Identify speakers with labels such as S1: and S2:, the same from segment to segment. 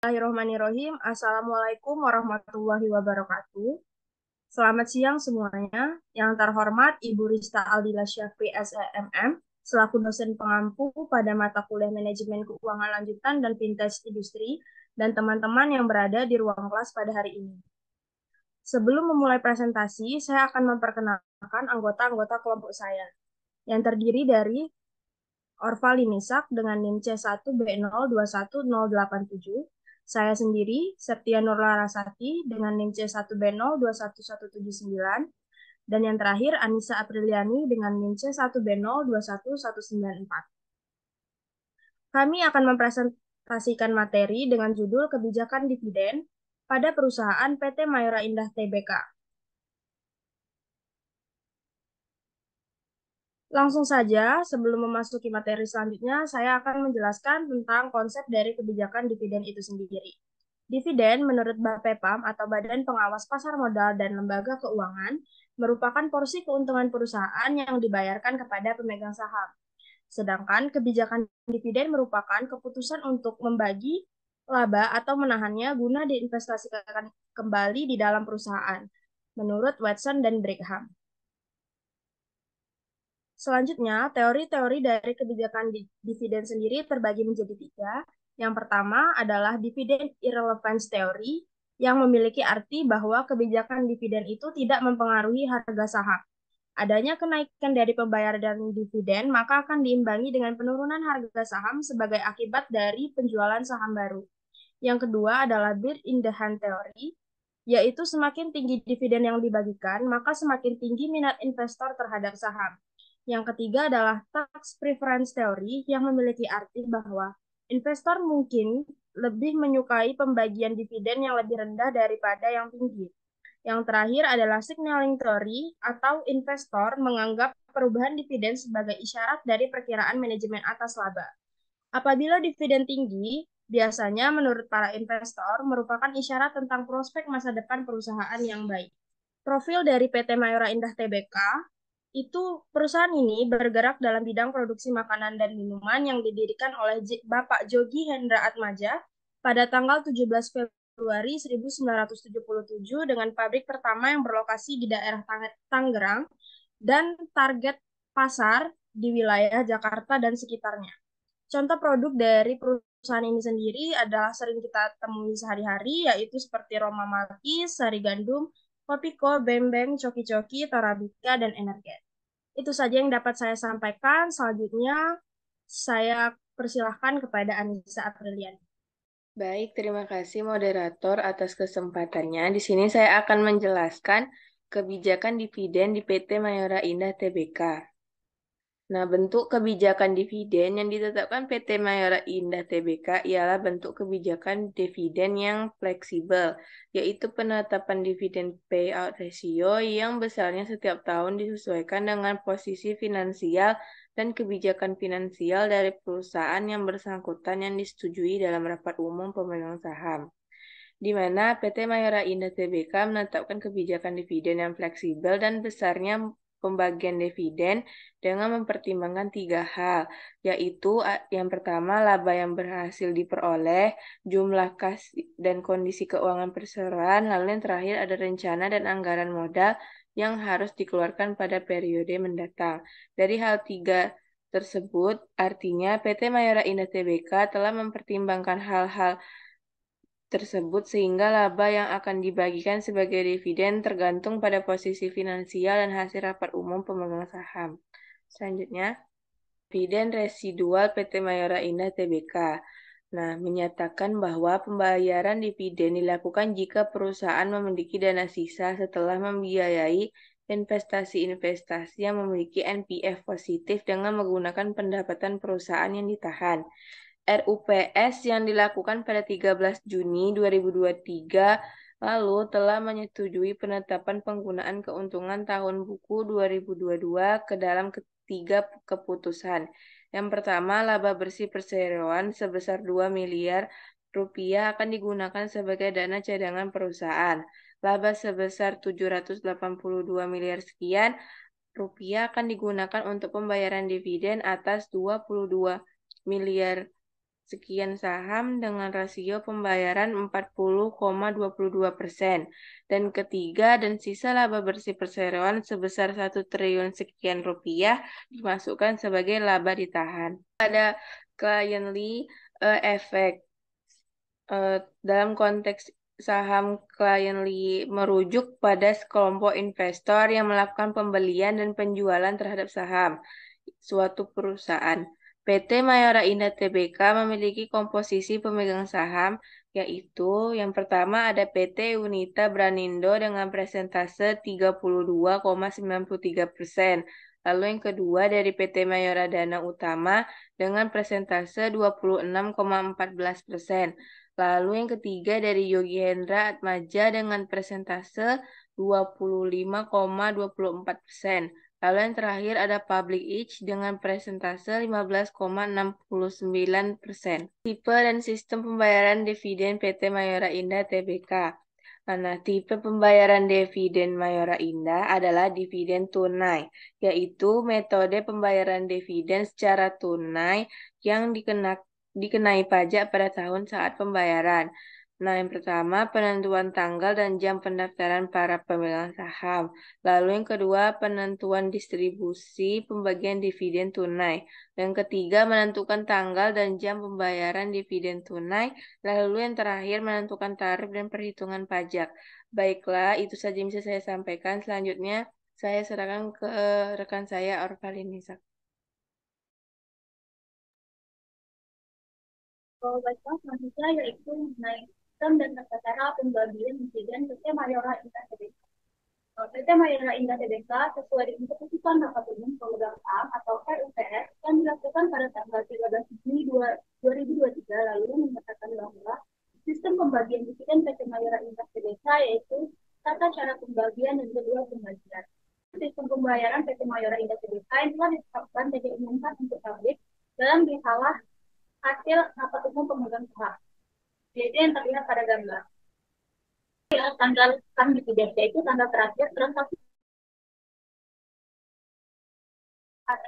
S1: Bismillahirrahmanirrahim. Assalamualaikum warahmatullahi wabarakatuh. Selamat siang semuanya. Yang terhormat Ibu Rista Aldila Syafri SEMM, selaku dosen pengampu pada mata kuliah Manajemen Keuangan Lanjutan dan Vintage Industri, dan teman-teman yang berada di ruang kelas pada hari ini. Sebelum memulai presentasi, saya akan memperkenalkan anggota-anggota kelompok saya, yang terdiri dari Orva Linisak dengan NIM C1B021087, saya sendiri, Septia Nurlarasati dengan NIM C1B021179, dan yang terakhir Anissa Apriliani dengan NIM C1B021194. Kami akan mempresentasikan materi dengan judul Kebijakan Dividen pada perusahaan PT Mayora Indah Tbk. Langsung saja, sebelum memasuki materi selanjutnya, saya akan menjelaskan tentang konsep dari kebijakan dividen itu sendiri. Dividen menurut BAPEPAM atau Badan Pengawas Pasar Modal dan Lembaga Keuangan merupakan porsi keuntungan perusahaan yang dibayarkan kepada pemegang saham. Sedangkan kebijakan dividen merupakan keputusan untuk membagi laba atau menahannya guna diinvestasikan kembali di dalam perusahaan, menurut Watson dan Brigham. Selanjutnya, teori-teori dari kebijakan dividen sendiri terbagi menjadi tiga. Yang pertama adalah dividen irrelevance theory, yang memiliki arti bahwa kebijakan dividen itu tidak mempengaruhi harga saham. Adanya kenaikan dari pembayaran dividen, maka akan diimbangi dengan penurunan harga saham sebagai akibat dari penjualan saham baru. Yang kedua adalah bird in the hand theory, yaitu semakin tinggi dividen yang dibagikan, maka semakin tinggi minat investor terhadap saham. Yang ketiga adalah tax preference theory yang memiliki arti bahwa investor mungkin lebih menyukai pembagian dividen yang lebih rendah daripada yang tinggi. Yang terakhir adalah signaling theory atau investor menganggap perubahan dividen sebagai isyarat dari perkiraan manajemen atas laba. Apabila dividen tinggi, biasanya menurut para investor merupakan isyarat tentang prospek masa depan perusahaan yang baik. Profil dari PT Mayora Indah Tbk itu perusahaan ini bergerak dalam bidang produksi makanan dan minuman yang didirikan oleh Bapak Jogi Hendra Atmaja pada tanggal 17 Februari 1977 dengan pabrik pertama yang berlokasi di daerah Tangerang dan target pasar di wilayah Jakarta dan sekitarnya. Contoh produk dari perusahaan ini sendiri adalah sering kita temui sehari-hari, yaitu seperti Roma Malkis, Sari Gandum, Kopiko, Bembeng, Coki-Coki, Torabika, dan Energen. Itu saja yang dapat saya sampaikan. Selanjutnya, saya persilahkan kepada Anissa Aprilian.
S2: Baik, terima kasih moderator atas kesempatannya. Di sini saya akan menjelaskan kebijakan dividen di PT Mayora Indah Tbk. Nah, bentuk kebijakan dividen yang ditetapkan PT Mayora Indah Tbk ialah bentuk kebijakan dividen yang fleksibel, yaitu penetapan dividen payout ratio yang besarnya setiap tahun disesuaikan dengan posisi finansial dan kebijakan finansial dari perusahaan yang bersangkutan yang disetujui dalam rapat umum pemegang saham, di mana PT Mayora Indah Tbk menetapkan kebijakan dividen yang fleksibel dan besarnya pembagian dividen dengan mempertimbangkan tiga hal, yaitu yang pertama laba yang berhasil diperoleh, jumlah kas dan kondisi keuangan perseroan, lalu yang terakhir ada rencana dan anggaran modal yang harus dikeluarkan pada periode mendatang. Dari hal tiga tersebut, artinya PT Mayora Indah Tbk telah mempertimbangkan hal-hal tersebut sehingga laba yang akan dibagikan sebagai dividen tergantung pada posisi finansial dan hasil rapat umum pemegang saham. Selanjutnya, dividen residual PT Mayora Indah Tbk. Nah, menyatakan bahwa pembayaran dividen dilakukan jika perusahaan memiliki dana sisa setelah membiayai investasi-investasi yang memiliki NPV positif dengan menggunakan pendapatan perusahaan yang ditahan. RUPS yang dilakukan pada 13 Juni 2023 lalu telah menyetujui penetapan penggunaan keuntungan tahun buku 2022 ke dalam ketiga keputusan. Yang pertama, laba bersih perseroan sebesar 2 miliar rupiah akan digunakan sebagai dana cadangan perusahaan. Laba sebesar 782 miliar sekian rupiah akan digunakan untuk pembayaran dividen atas 22 miliar sekian saham dengan rasio pembayaran 40,22%. Dan ketiga, dan sisa laba bersih perseroan sebesar 1 triliun sekian rupiah dimasukkan sebagai laba ditahan. Pada cliently effect, dalam konteks saham cliently merujuk pada sekelompok investor yang melakukan pembelian dan penjualan terhadap saham suatu perusahaan. PT Mayora Indah Tbk memiliki komposisi pemegang saham, yaitu yang pertama ada PT Unita Branindo dengan persentase 32,93%. Lalu yang kedua dari PT Mayora Dana Utama dengan persentase 26,14%. Lalu yang ketiga dari Yogi Hendra Atmaja dengan persentase 25,24%. Lalu yang terakhir ada Public Edge dengan persentase 15,69%. Tipe dan sistem pembayaran dividen PT Mayora Indah Tbk. Nah, tipe pembayaran dividen Mayora Indah adalah dividen tunai, yaitu metode pembayaran dividen secara tunai yang dikenai pajak pada tahun saat pembayaran. Nah, yang pertama penentuan tanggal dan jam pendaftaran para pemegang saham. Lalu yang kedua penentuan distribusi pembagian dividen tunai. Yang ketiga menentukan tanggal dan jam pembayaran dividen tunai. Lalu yang terakhir menentukan tarif dan perhitungan pajak. Baiklah, itu saja yang bisa saya sampaikan. Selanjutnya saya serahkan ke rekan saya Orvalinisa.
S3: Baiklah, selanjutnya yaitu mengenai sistem dan tata cara pembagian dividen PT Mayora Indah Tbk. PT Mayora Indah Tbk sesuai dengan keputusan Rapat Umum Pemegang Saham atau RUPS yang dilakukan pada tanggal 13 Juni 2023 lalu menyatakan bahwa sistem pembagian dividen PT Mayora Indah Tbk yaitu tata cara pembagian dan jadwal pembagian. Sistem pembayaran PT Mayora Indah Tbk yang telah ditetapkan dan diumumkan untuk publik dalam risalah hasil rapat umum pemegang saham, yaitu yang terlihat pada gambar. Tanggal dividen yaitu tanggal terakhir transaksi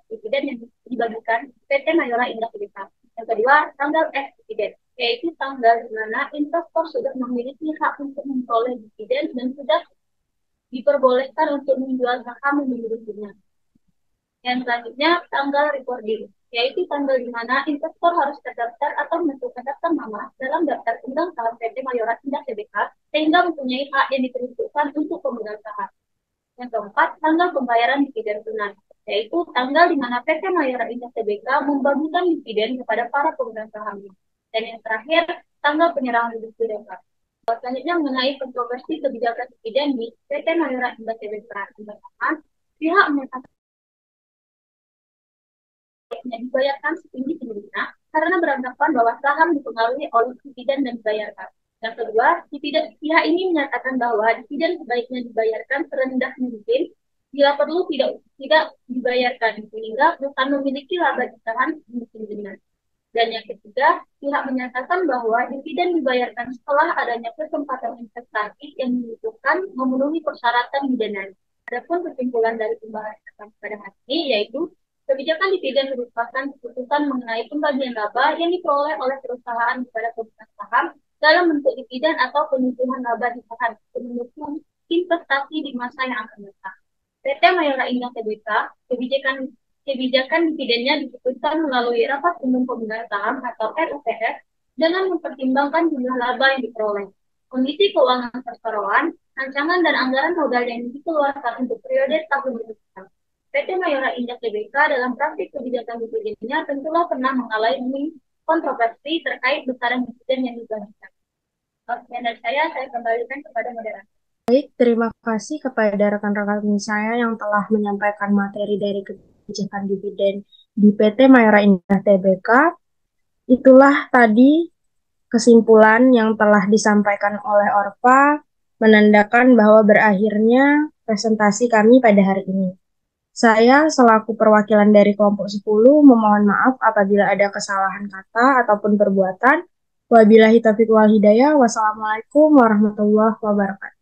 S3: dividen yang dibagikan PT Mayora Indah Tbk. Yang kedua, tanggal dividen, yaitu tanggal di mana investor sudah memiliki hak untuk memperoleh dividen dan sudah diperbolehkan untuk menjual saham yang dimilikinya. Yang selanjutnya, tanggal recording, yaitu tanggal di mana investor harus terdaftar atau menentukan daftar nama dalam daftar pemegang saham PT Mayora Indah Tbk sehingga mempunyai hak yang diperuntukkan untuk pemegang saham. Yang keempat, tanggal pembayaran dividen tunai, yaitu tanggal di mana PT Mayora Indah Tbk membagikan dividen kepada para pemegang saham. Dan yang terakhir, tanggal penyerahan dividen. Selanjutnya mengenai kontroversi kebijakan dividen di PT Mayora Indah Tbk. Pihak menyatakan dibayarkan setinggi-tingginya karena beranggapan bahwa saham dipengaruhi oleh dividen dan dibayarkan. Yang kedua, pihak ini menyatakan bahwa dividen sebaiknya dibayarkan serendah mungkin, bila perlu tidak dibayarkan sehingga perusahaan memiliki laba ditahan tinggi-tingginya. Dan yang ketiga, pihak menyatakan bahwa dividen dibayarkan setelah adanya kesempatan investasi yang membutuhkan memenuhi persyaratan didanai. Adapun kesimpulan dari pembahasan pada hari ini yaitu kebijakan dividen merupakan keputusan mengenai pembagian laba yang diperoleh oleh perusahaan kepada pemegang saham dalam bentuk dividen atau penyusunan laba ditahan untuk mendukung investasi di masa yang akan datang. PT Mayora Indah Tbk, kebijakan dividennya diputuskan melalui Rapat Umum Pemegang Saham atau RUPS dengan mempertimbangkan jumlah laba yang diperoleh, kondisi keuangan perseroan, rancangan dan anggaran modal yang dikeluarkan untuk periode tahun mendatang. PT Mayora Indah Tbk dalam praktik kebijakan dividennya tentulah pernah mengalami kontroversi terkait besaran dividen yang dibagikan. Oke, dari saya kembalikan kepada moderator.
S1: Baik, terima kasih kepada rekan-rekan saya yang telah menyampaikan materi dari kebijakan dividen di PT Mayora Indah Tbk. Itulah tadi kesimpulan yang telah disampaikan oleh Orva, menandakan bahwa berakhirnya presentasi kami pada hari ini. Saya selaku perwakilan dari kelompok 10 memohon maaf apabila ada kesalahan kata ataupun perbuatan. Wabillahi taufiq wal hidayah. Wassalamualaikum warahmatullahi wabarakatuh.